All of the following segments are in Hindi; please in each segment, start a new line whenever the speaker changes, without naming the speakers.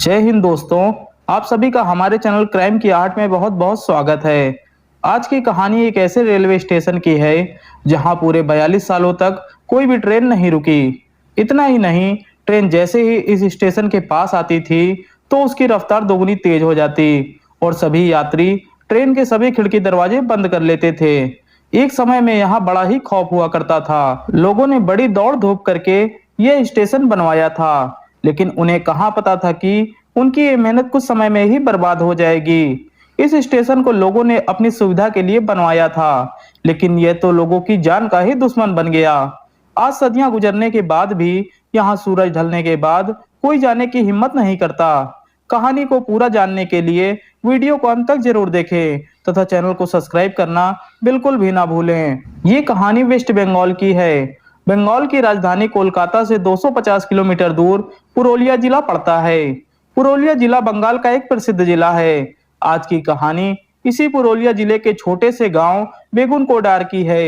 जय हिंद दोस्तों। आप सभी का हमारे चैनल क्राइम की आर्ट में बहुत बहुत स्वागत है। आज की कहानी एक ऐसे रेलवे स्टेशन की है जहां पूरे 42 सालों तक कोई भी ट्रेन नहीं रुकी। इतना ही नहीं, ट्रेन जैसे ही इस स्टेशन के पास आती थी तो उसकी रफ्तार दोगुनी तेज हो जाती और सभी यात्री ट्रेन के सभी खिड़की दरवाजे बंद कर लेते थे। एक समय में यहाँ बड़ा ही खौफ हुआ करता था। लोगों ने बड़ी दौड़ धूप करके यह स्टेशन बनवाया था, लेकिन उन्हें कहाँ पता था कि उनकी ये मेहनत कुछ समय में ही बर्बाद हो जाएगी। इस स्टेशन को लोगों ने अपनी सुविधा के लिए बनवाया था, लेकिन यह तो लोगों की जान का ही दुश्मन बन गया। आज सदियां गुजरने के बाद भी यहाँ सूरज ढलने के बाद कोई जाने की हिम्मत नहीं करता। कहानी को पूरा जानने के लिए वीडियो को अंत तक जरूर देखें तथा चैनल को सब्सक्राइब करना बिल्कुल भी ना भूलें। ये कहानी वेस्ट बंगाल की है। बंगाल की राजधानी कोलकाता से 250 किलोमीटर दूर पुरुलिया जिला पड़ता है। पुरुलिया जिला बंगाल का एक प्रसिद्ध जिला है। आज की कहानी इसी पुरुलिया जिले के छोटे से गांव बेगुनकोडार की है।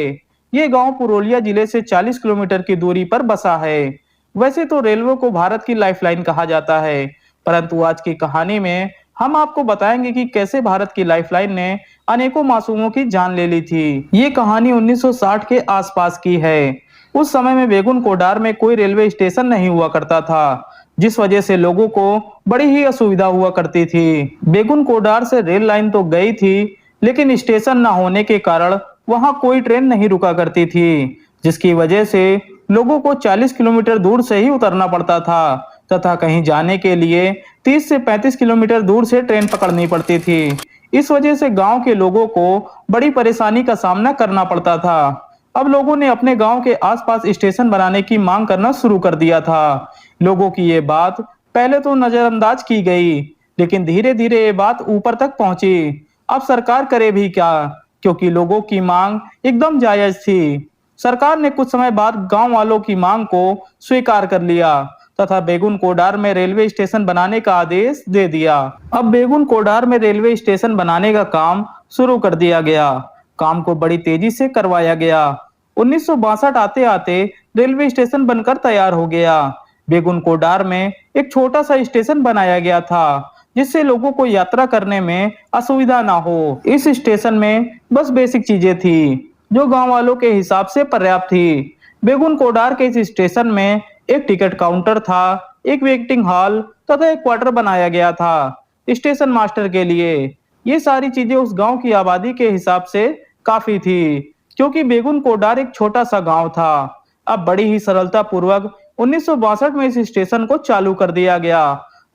ये गांव पुरुलिया जिले से 40 किलोमीटर की दूरी पर बसा है। वैसे तो रेलवे को भारत की लाइफलाइन कहा जाता है, परंतु आज की कहानी में हम आपको बताएंगे कि कैसे भारत की लाइफलाइन ने अनेकों मासूमों की जान ले ली थी। ये कहानी 1960 के आसपास की है। उस समय में बेगुन कोडार में कोई रेलवे स्टेशन नहीं हुआ करता था, जिस वजह से लोगों को बड़ी ही असुविधा हुआ करती थी। बेगुन कोडार से रेल लाइन तो गई थी, लेकिन स्टेशन न होने के कारण वहां कोई ट्रेन नहीं रुका करती थी, जिसकी वजह से लोगों को 40 किलोमीटर दूर से ही उतरना पड़ता था तथा कहीं जाने के लिए 30 से 35 किलोमीटर दूर से ट्रेन पकड़नी पड़ती थी। इस वजह से गांव के लोगों को बड़ी परेशानी का सामना करना पड़ता था। अब लोगों ने अपने गांव के आसपास स्टेशन बनाने की मांग करना शुरू कर दिया था। लोगों की ये बात पहले तो नजरअंदाज की गई, लेकिन धीरे धीरे ये बात ऊपर तक पहुंची। अब सरकार करे भी क्या, क्योंकि लोगों की मांग एकदम जायज थी। सरकार ने कुछ समय बाद गांव वालों की मांग को स्वीकार कर लिया तथा बेगुन कोडार में रेलवे स्टेशन बनाने का आदेश दे दिया। अब बेगुन कोडार में रेलवे स्टेशन बनाने का काम शुरू कर दिया गया। काम को बड़ी तेजी से करवाया गया। 1962 आते आते रेलवे स्टेशन बनकर तैयार हो गया। बेगुन कोडार में एक छोटा सा स्टेशन बनाया गया था, जिससे लोगों को यात्रा करने में असुविधा ना हो। इस स्टेशन में बस बेसिक चीजें थी, जो गांव वालों के हिसाब से पर्याप्त थी। बेगुन कोडार के इस स्टेशन में एक टिकट काउंटर था, एक वेटिंग हॉल तथा एक क्वार्टर बनाया गया था स्टेशन मास्टर के लिए। ये सारी चीजें उस गांव की आबादी के हिसाब से काफी थी, क्योंकि बेगुन कोडार एक छोटा सा गांव था। अब बड़ी ही सरलता पूर्वक 1962 में इस स्टेशन को चालू कर दिया गया।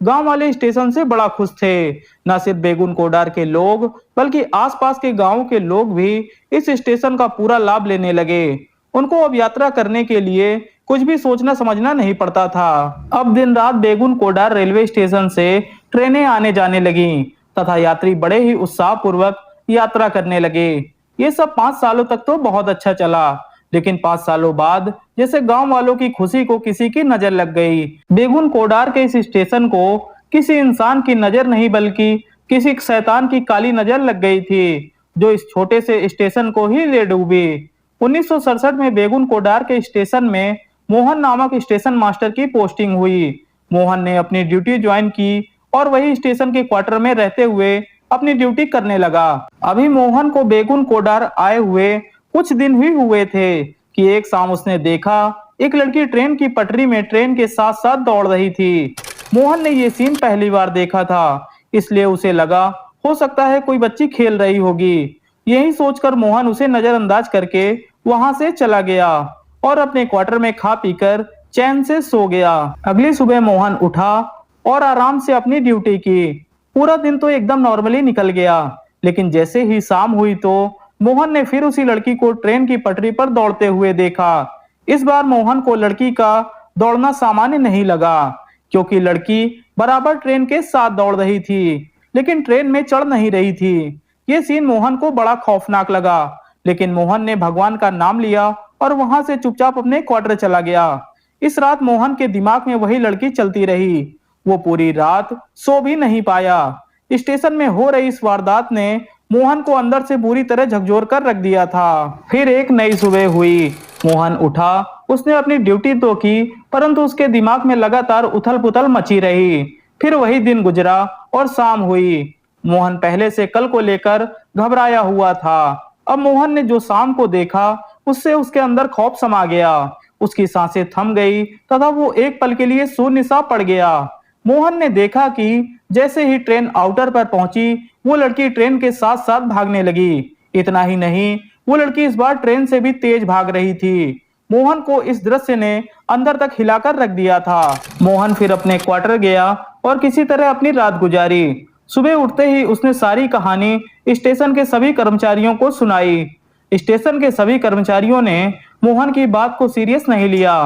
गांव वाले स्टेशन से बड़ा खुश थे। न सिर्फ बेगुन कोडार के लोग, बल्कि आसपास के गांवों के लोग भी इस स्टेशन का पूरा लाभ लेने लगे। उनको अब यात्रा करने के लिए कुछ भी सोचना समझना नहीं पड़ता था। अब दिन रात बेगुन कोडार रेलवे स्टेशन से ट्रेनें आने जाने लगीं तथा यात्री बड़े ही उत्साह पूर्वक यात्रा करने लगे। ये सब 5 सालों तक तो बहुत अच्छा चला, लेकिन 5 सालों बाद जैसे गांव वालों की खुशी को किसी की नजर लग गई। बेगुन कोडार के इस स्टेशन को किसी इंसान की नजर नहीं, बल्कि किसी शैतान की काली नजर लग गई थी, जो इस छोटे से स्टेशन को ही ले डूबी। 1967 में बेगुन कोडार के स्टेशन में मोहन नामक स्टेशन मास्टर की पोस्टिंग हुई। मोहन ने अपनी ड्यूटी ज्वाइन की और वही स्टेशन के क्वार्टर में रहते हुए अपनी ड्यूटी करने लगा। अभी मोहन को बेगुन कोडार आए हुए कुछ दिन ही हुए थे कि एक शाम उसने देखा एक लड़की ट्रेन की पटरी में ट्रेन के साथ साथ दौड़ रही थी। मोहन ने ये सीन पहली बार देखा था, इसलिए उसे लगा हो सकता है कोई बच्ची खेल रही होगी। यही सोचकर मोहन उसे नजरअंदाज करके वहां से चला गया और अपने क्वार्टर में खा पीकर चैन से सो गया। अगली सुबह मोहन उठा और आराम से अपनी ड्यूटी की। पूरा दिन तो एकदम नॉर्मली निकल गया, लेकिन जैसे ही शाम हुई तो मोहन ने फिर उसी लड़की को ट्रेन की पटरी पर दौड़ते हुए देखा। इस बार मोहन को लड़की का दौड़ना सामान्य नहीं लगा, क्योंकि लड़की बराबर ट्रेन के साथ दौड़ रही थी, लेकिन ट्रेन में चढ़ नहीं रही थी। ये सीन मोहन को बड़ा खौफनाक लगा, लेकिन मोहन ने भगवान का नाम लिया और वहां से चुपचाप अपने क्वार्टर चला गया। इस रात मोहन के दिमाग में वही लड़की चलती रही। वो पूरी रात सो भी नहीं पाया। स्टेशन में हो रही इस वारदात ने मोहन को अंदर से बुरी तरह झकझोर कर रख दिया था। फिर एक नई सुबह हुई। मोहन उठा, उसने अपनी ड्यूटी तो की, परंतु उसके दिमाग में लगातार उथल पुथल मची रही। फिर वही दिन गुजरा और शाम हुई। मोहन पहले से कल को लेकर घबराया हुआ था। अब मोहन ने जो शाम को देखा उससे उसके अंदर खौफ समा गया। उसकी सांसें थम गई तथा वो एक पल के लिए शून्य सा पड़ गया। मोहन ने देखा कि जैसे ही ट्रेन आउटर पर पहुंची वो लड़की ट्रेन के साथ साथ भागने लगी। इतना ही नहीं, वो लड़की इस बार ट्रेन से भी तेज भाग रही थी। मोहन को इस दृश्य ने अंदर तक हिलाकर रख दिया था। मोहन फिर अपने क्वार्टर गया और किसी तरह अपनी रात गुजारी। सुबह उठते ही उसने सारी कहानी स्टेशन के सभी कर्मचारियों को सुनाई। स्टेशन के सभी कर्मचारियों ने मोहन की बात को सीरियस नहीं लिया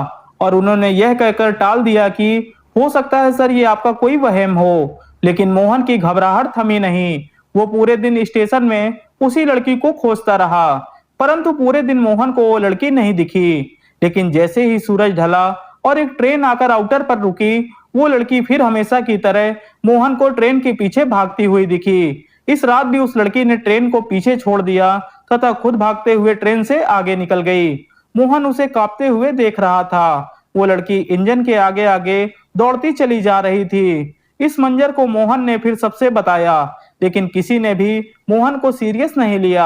और उन्होंने यह कहकर टाल दिया कि हो सकता है सर ये आपका कोई वहम हो। लेकिन मोहन की घबराहट थमी नहीं। वो पूरे दिन स्टेशन में उसी लड़की को खोजता रहा, परंतु पूरे दिन मोहन को वो लड़की नहीं दिखी। लेकिन जैसे ही सूरज ढला और एक ट्रेन आकर आउटर पर रुकी, वो लड़की फिर हमेशा की तरह मोहन को ट्रेन के पीछे भागती हुई दिखी। इस रात भी उस लड़की ने ट्रेन को पीछे छोड़ दिया तथा खुद भागते हुए ट्रेन से आगे निकल गई। मोहन उसे कांपते हुए देख रहा था। वो लड़की इंजन के आगे आगे दौड़ती चली जा रही थी। इस मंजर को मोहन ने फिर सबसे बताया, लेकिन किसी ने भी मोहन को सीरियस नहीं लिया।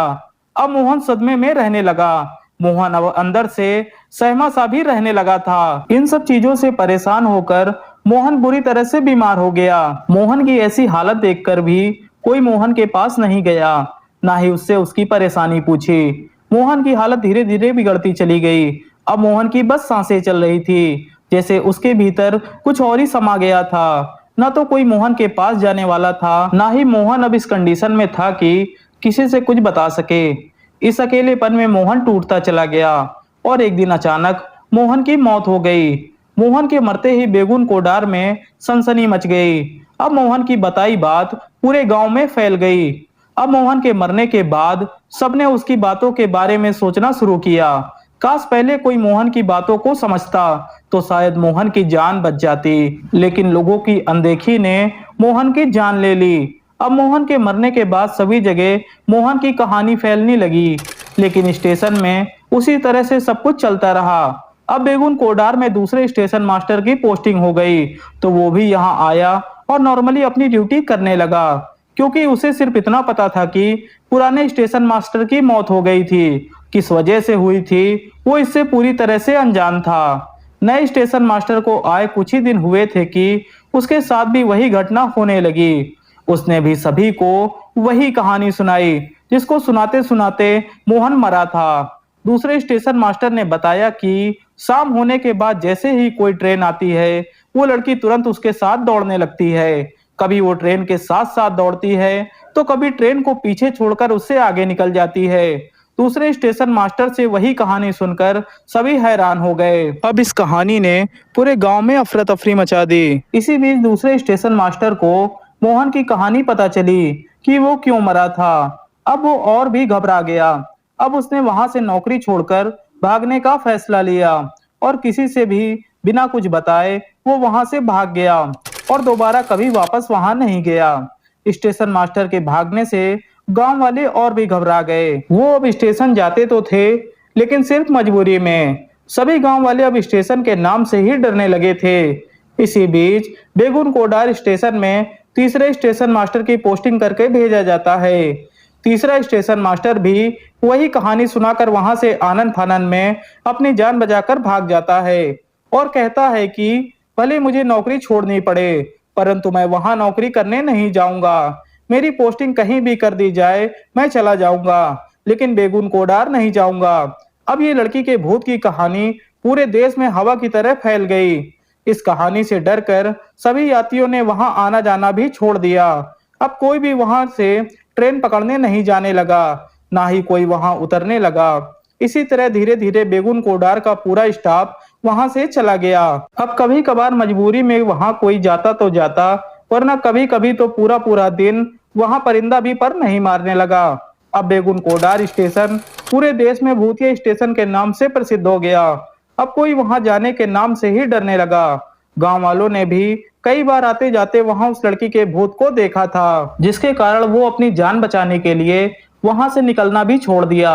अब मोहन सदमे में रहने लगा। मोहन अब अंदर से सहमा सा भी रहने लगा था। इन सब चीजों से परेशान होकर मोहन बुरी तरह से बीमार हो गया। मोहन की ऐसी हालत देखकर भी कोई मोहन के पास नहीं गया, ना ही उससे उसकी परेशानी पूछी। मोहन की हालत धीरे धीरे बिगड़ती चली गई। अब मोहन की बस सांसें चल रही थी, जैसे उसके भीतर कुछ और ही समा गया था। ना तो कोई मोहन के पास जाने वाला था, ना ही मोहन अब इस कंडीशन में था कि किसी से कुछ बता सके। इस अकेलेपन में मोहन टूटता चला गया और एक दिन अचानक मोहन की मौत हो गई। मोहन के मरते ही बेगुन कोडार में सनसनी मच गई। अब मोहन की बताई बात पूरे गांव में फैल गई। अब मोहन के मरने के बाद सबने उसकी बातों के बारे में सोचना शुरू किया। काश पहले कोई मोहन की बातों को समझता तो शायद मोहन की जान बच जाती, लेकिन लोगों की अनदेखी ने मोहन की जान ले ली। अब मोहन के मरने के बाद सभी जगह मोहन की कहानी फैलने लगी, लेकिन स्टेशन में उसी तरह से सब कुछ चलता रहा। अब बेगुन कोडार में दूसरे स्टेशन मास्टर की पोस्टिंग हो गई, तो वो भी यहाँ आया और नॉर्मली अपनी ड्यूटी करने लगा, क्योंकि उसे सिर्फ इतना पता था कि पुराने स्टेशन मास्टर की मौत हो गई थी। किस वजह से हुई थी वो इससे पूरी तरह से अनजान था। नए स्टेशन मास्टर को आए कुछ ही दिन हुए थे कि उसके साथ भी वही घटना होने लगी। उसने भी सभी को वही कहानी सुनाई, जिसको सुनाते सुनाते मोहन मरा था। दूसरे स्टेशन मास्टर ने बताया कि शाम होने के बाद जैसे ही कोई ट्रेन आती है, वो लड़की तुरंत उसके साथ दौड़ने लगती है। कभी वो ट्रेन के साथ साथ दौड़ती है तो कभी ट्रेन को पीछे छोड़कर उससे आगे निकल जाती है। दूसरे स्टेशन मास्टर से वही कहानी सुनकर सभी हैरान हो गए। अब इस कहानी ने पूरे गांव में अफरा तफरी मचा दी। इसी बीच दूसरे स्टेशन मास्टर को मोहन की कहानी पता चली कि वो क्यों मरा था। अब वो और भी घबरा गया। अब उसने वहां से नौकरी छोड़कर भागने का फैसला लिया और किसी से भी बिना कुछ बताए वो वहां से भाग गया और दोबारा कभी वापस वहां नहीं गया। स्टेशन मास्टर के भागने से गांव वाले और भी घबरा गए। वो अब स्टेशन जाते तो थे, लेकिन सिर्फ मजबूरी में। सभी गांव वाले अब स्टेशन के नाम से ही डरने लगे थे। इसी बीच बेगुन कोडार स्टेशन में तीसरे स्टेशन मास्टर की पोस्टिंग करके भेजा जाता है। तीसरा स्टेशन मास्टर भी वही कहानी सुनाकर वहां से आनन फानन में अपनी जान बचाकर भाग जाता है और कहता है कि भले मुझे नौकरी छोड़नी पड़े, परंतु मैं वहां नौकरी करने नहीं जाऊंगा। मेरी पोस्टिंग कहीं भी कर दी जाए मैं चला जाऊंगा, लेकिन बेगुन कोडार नहीं जाऊंगा। अब ये लड़की के भूत की कहानी पूरे देश में हवा की तरह फैल गई। इस कहानी से डरकर सभी यात्रियों ने वहां आना जाना भी छोड़ दिया। अब कोई भी वहां से ट्रेन पकड़ने नहीं जाने लगा, ना ही कोई वहां उतरने लगा। इसी तरह धीरे धीरे बेगुन कोडार का पूरा स्टाफ वहां से चला गया। अब कभी कभार मजबूरी में वहां कोई जाता तो जाता, वरना कभी कभी तो पूरा पूरा दिन वहां परिंदा भी पर नहीं मारने लगा। अब बेगुन कोडार स्टेशन पूरे देश में भूतिया स्टेशन के नाम से प्रसिद्ध हो गया। अब कोई वहां जाने के नाम से ही डरने लगा। गांव वालों ने भी कई बार आते जाते वहां उस लड़की के भूत को देखा था, जिसके कारण वो अपनी जान बचाने के लिए वहां से निकलना भी छोड़ दिया।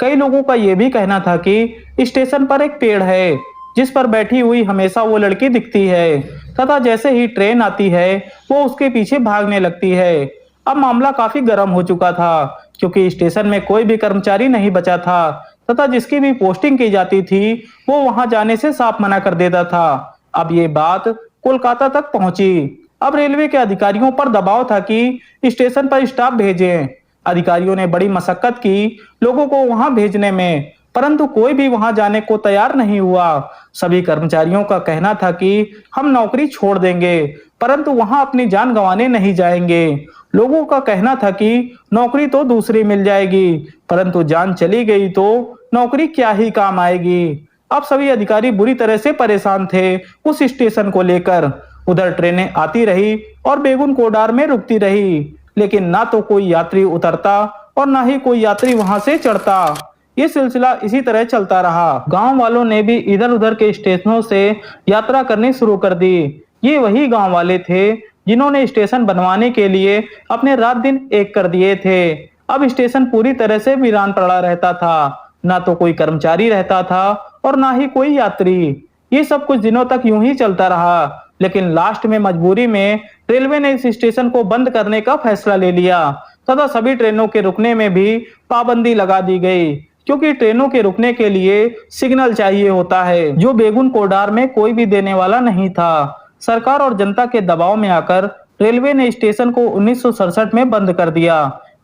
कई लोगों का ये भी कहना था कि स्टेशन पर एक पेड़ है जिस पर बैठी हुई हमेशा वो लड़की दिखती है तथा जैसे ही ट्रेन आती है वो उसके पीछे भागने लगती है। अब मामला काफी गर्म हो चुका था क्योंकि स्टेशन में कोई भी कर्मचारी नहीं बचा था तथा जिसकी भी पोस्टिंग की जाती थी वो वहां जाने से साफ मना कर देता था। अब ये बात कोलकाता तक पहुंची। अब रेलवे के अधिकारियों पर दबाव था कि स्टेशन पर स्टाफ भेजें। अधिकारियों ने बड़ी मशक्कत की लोगों को वहां भेजने में, परंतु कोई भी वहां जाने को तैयार नहीं हुआ। सभी कर्मचारियों का कहना था कि हम नौकरी छोड़ देंगे परंतु वहां अपनी जान गंवाने नहीं जाएंगे। लोगों का कहना था कि नौकरी तो दूसरी मिल जाएगी परंतु जान चली गई तो नौकरी क्या ही काम आएगी। अब सभी अधिकारी बुरी तरह से परेशान थे उस स्टेशन को लेकर। उधर ट्रेनें आती रही और बेगुन कोडार में रुकती रही, लेकिन ना तो कोई यात्री उतरता और ना ही कोई यात्री वहां से चढ़ता। ये सिलसिला इसी तरह चलता रहा। गांव वालों ने भी इधर उधर के स्टेशनों से यात्रा करनी शुरू कर दी। ये वही गांव वाले थे जिन्होंने स्टेशन बनवाने के लिए अपने रात दिन एक कर दिए थे। अब स्टेशन पूरी तरह से वीरान पड़ा रहता था, ना तो कोई कर्मचारी रहता था और ना ही कोई यात्री। ये सब कुछ दिनों तक यूं ही चलता रहा, लेकिन लास्ट में मजबूरी में रेलवे ने इस स्टेशन को बंद करने का फैसला ले लिया तथा सभी ट्रेनों के रुकने में भी पाबंदी लगा दी गई, क्योंकि ट्रेनों के रुकने के लिए सिग्नल चाहिए होता है जो बेगुन कोडार में कोई भी देने वाला नहीं था। सरकार और जनता के दबाव में आकर रेलवे ने स्टेशन को 1967 में बंद कर दिया।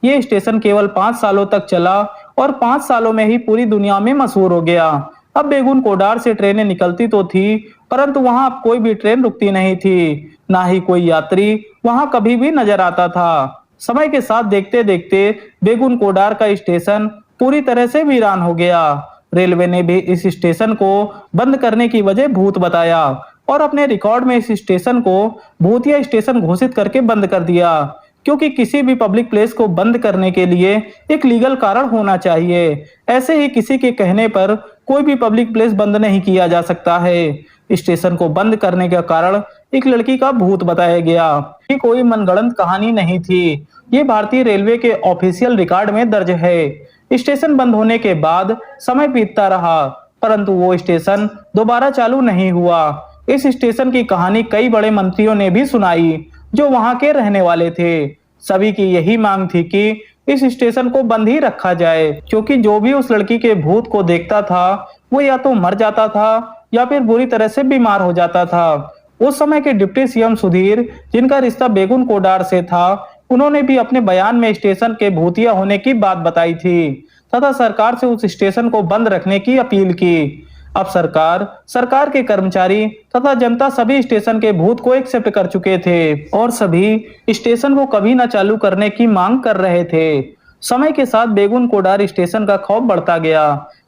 ये स्टेशन केवल 5 सालों तक चला और 5 सालों में ही पूरी दुनिया में मशहूर हो गया। अब बेगुन कोडार से ट्रेनें निकलती तो थी परंतु वहां अब कोई भी ट्रेन रुकती नहीं थी, ना ही कोई यात्री वहां कभी भी नजर आता था। समय के साथ देखते देखते बेगुन कोडार का स्टेशन पूरी तरह से वीरान हो गया। रेलवे ने भी इस स्टेशन को बंद करने की वजह भूत बताया और अपने रिकॉर्ड में इस स्टेशन को भूतिया स्टेशन घोषित करके बंद कर दिया, क्योंकि किसी भी पब्लिक प्लेस को बंद करने के लिए एक लीगल कारण होना चाहिए। ऐसे ही किसी के कहने पर कोई भी पब्लिक प्लेस बंद नहीं किया जा सकता है। स्टेशन को बंद करने का कारण एक लड़की का भूत बताया गया। ये कोई मनगढ़ंत कहानी नहीं थी, ये भारतीय रेलवे के ऑफिशियल रिकॉर्ड में दर्ज है। स्टेशन बंद होने के बाद समय बीतता रहा परंतु वो स्टेशन दोबारा चालू नहीं हुआ। इस स्टेशन की कहानी कई बड़े मंत्रियों ने भी सुनाई जो वहां के रहने वाले थे। सभी की यही मांग थी कि इस स्टेशन को बंद ही रखा जाए, क्योंकि जो भी उस लड़की के भूत को देखता था वो या तो मर जाता था या फिर बुरी तरह से बीमार हो जाता था। उस समय के डिप्टी सीएम सुधीर, जिनका रिश्ता बेगुन कोडार से था, उन्होंने भी अपने बयान में स्टेशन के भूतिया होने की बात बताई थी तथा सरकार से उस स्टेशन को बंद रखने की अपील की। अब सरकार के कर्मचारी तथा जनता सभी स्टेशन के भूत को एक्सेप्ट कर चुके थे और सभी स्टेशन को कभी न चालू करने की मांग कर रहे थे। समय के साथ बेगुन कोडार स्टेशन का खौफ बढ़ता गया।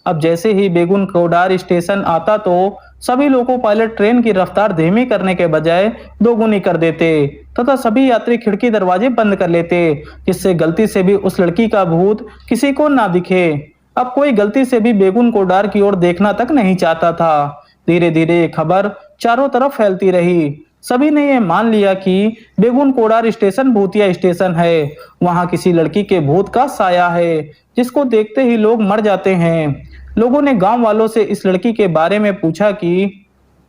अब जैसे ही बेगुन कोडार स्टेशन आता तो सभी लोको पायलट ट्रेन की रफ्तार धीमी करने के बजाय दोगुनी कर देते तथा सभी यात्री खिड़की दरवाजे बंद कर लेते, जिससे गलती से भी उस लड़की का भूत किसी को ना दिखे। अब कोई गलती से भी बेगुन कोडार की ओर देखना तक नहीं चाहता था। धीरे धीरे ये खबर चारों तरफ फैलती रही। सभी ने ये मान लिया कि बेगुन कोडार स्टेशन भूतिया स्टेशन है। वहां किसी लड़की के भूत का साया है जिसको देखते ही लोग मर जाते हैं। लोगों ने गांव वालों से इस लड़की के बारे में पूछा कि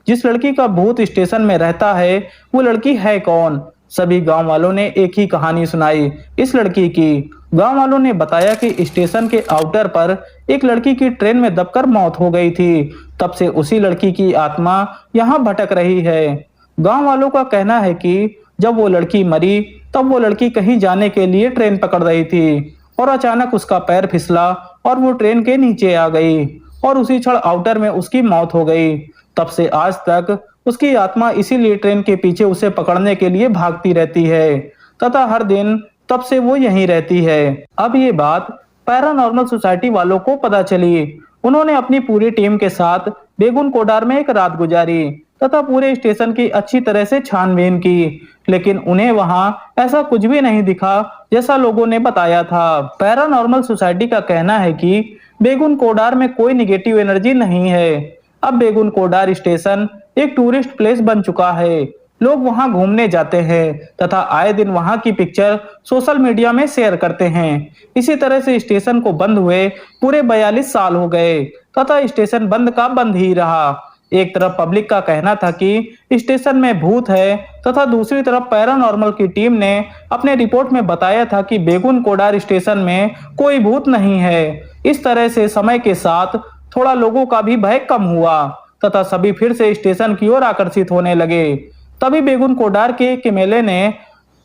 जिस लड़की का भूत स्टेशन में रहता है वो लड़की है कौन। सभी गांव वालों ने एक ही कहानी सुनाई इस लड़की की। गांव वालों ने बताया कि स्टेशन के आउटर पर एक लड़की की ट्रेन में दबकर मौत हो गई थी। तब से उसी लड़की की आत्मा यहाँ भटक रही है। गांव वालों का कहना है कि जब वो लड़की मरी तब वो लड़की कहीं जाने के लिए ट्रेन पकड़ रही थी और अचानक उसका पैर फिसला और वो ट्रेन के नीचे आ गई और उसी क्षण आउटर में उसकी मौत हो गई। तब से आज तक उसकी आत्मा इसीलिए ट्रेन के पीछे उसे पकड़ने के लिए भागती रहती है तथा हर दिन तब से वो यहीं रहती है। अब ये बात पैरानॉर्मल सोसाइटी वालों को पता चली। उन्होंने अपनी पूरी टीम के साथ बेगुन कोडार में एक रात गुजारी तथा पूरे स्टेशन की अच्छी तरह से छानबीन की, लेकिन उन्हें वहां ऐसा कुछ भी नहीं दिखा जैसा लोगों ने बताया था। पैरानॉर्मल सोसाइटी का कहना है कि बेगुन कोडार में कोई निगेटिव एनर्जी नहीं है। अब बेगुन कोडार स्टेशन एक टूरिस्ट प्लेस बन चुका है। लोग वहां घूमने जाते हैं तथा आए दिन वहां की पिक्चर सोशल मीडिया में शेयर करते हैं। इसी तरह से स्टेशन को बंद हुए पूरे 42 साल हो गए तथा स्टेशन बंद का बंद ही रहा। एक तरफ पब्लिक का कहना था कि स्टेशन में भूत है तथा दूसरी तरफ पैरानॉर्मल की टीम ने अपने रिपोर्ट में बताया था कि बेगुन कोडार स्टेशन में कोई भूत नहीं है। इस तरह से समय के साथ थोड़ा लोगों का भी भय कम हुआ तथा सभी फिर से स्टेशन की ओर आकर्षित होने लगे। तभी बेगुन कोडार के किमेले ने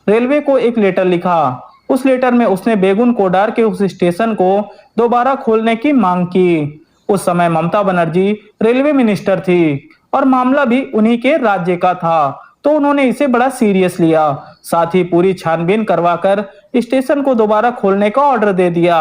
रेलवे को एक लेटर लिखा। उस लेटर में उसने बेगुन कोडार के उस स्टेशन को दोबारा खोलने की मांग की। उस समय ममता बनर्जी रेलवे मिनिस्टर थी और मामला भी उन्हीं के राज्य का था, तो उन्होंने इसे बड़ा सीरियस लिया। साथ ही पूरी छानबीन करवाकर स्टेशन को दोबारा खोलने का ऑर्डर दे दिया।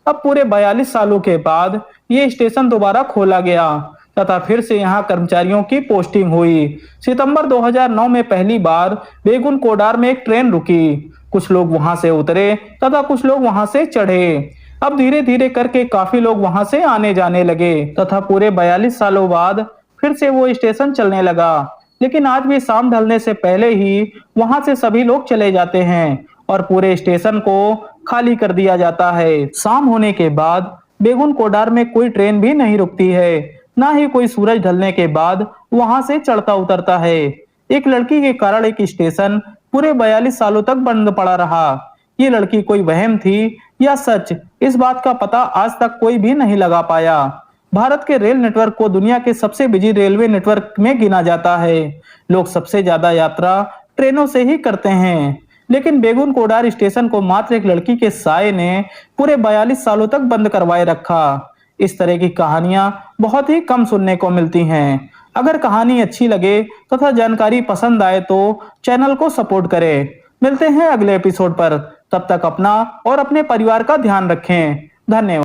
अब पूरे 42 सालों के बाद ये स्टेशन दोबारा खोला गया तथा फिर से यहाँ कर्मचारियों की पोस्टिंग हुई। सितंबर 2009 में पहली बार बेगुन कोडार में एक ट्रेन रुकी। कुछ लोग वहां से उतरे तथा कुछ लोग वहां से चढ़े। अब धीरे धीरे करके काफी लोग वहां से आने जाने लगे तथा पूरे 42 सालों बाद फिर से वो स्टेशन चलने लगा। लेकिन आज भी शाम ढलने से पहले ही वहां से सभी लोग चले जाते हैं और पूरे स्टेशन को खाली कर दिया जाता है। शाम होने के बाद बेगुन कोडार में कोई ट्रेन भी नहीं रुकती है, ना ही कोई सूरज ढलने के बाद वहां से चढ़ता उतरता है। एक लड़की के कारण एक स्टेशन पूरे 42 सालों तक बंद पड़ा रहा। ये लड़की कोई वहम थी या सच, इस बात का पता आज तक कोई भी नहीं लगा पाया। भारत के रेल नेटवर्क को दुनिया के सबसे बिजी रेलवे नेटवर्क में गिना जाता है। लोग सबसे ज्यादा यात्रा ट्रेनों से ही करते हैं, लेकिन बेगुन कोडार स्टेशन को मात्र एक लड़की के साये ने पूरे 42 सालों तक बंद करवाए रखा। इस तरह की कहानियां बहुत ही कम सुनने को मिलती हैं। अगर कहानी अच्छी लगे तथा जानकारी पसंद आए तो चैनल को सपोर्ट करें। मिलते हैं अगले एपिसोड पर, तब तक अपना और अपने परिवार का ध्यान रखें। धन्यवाद।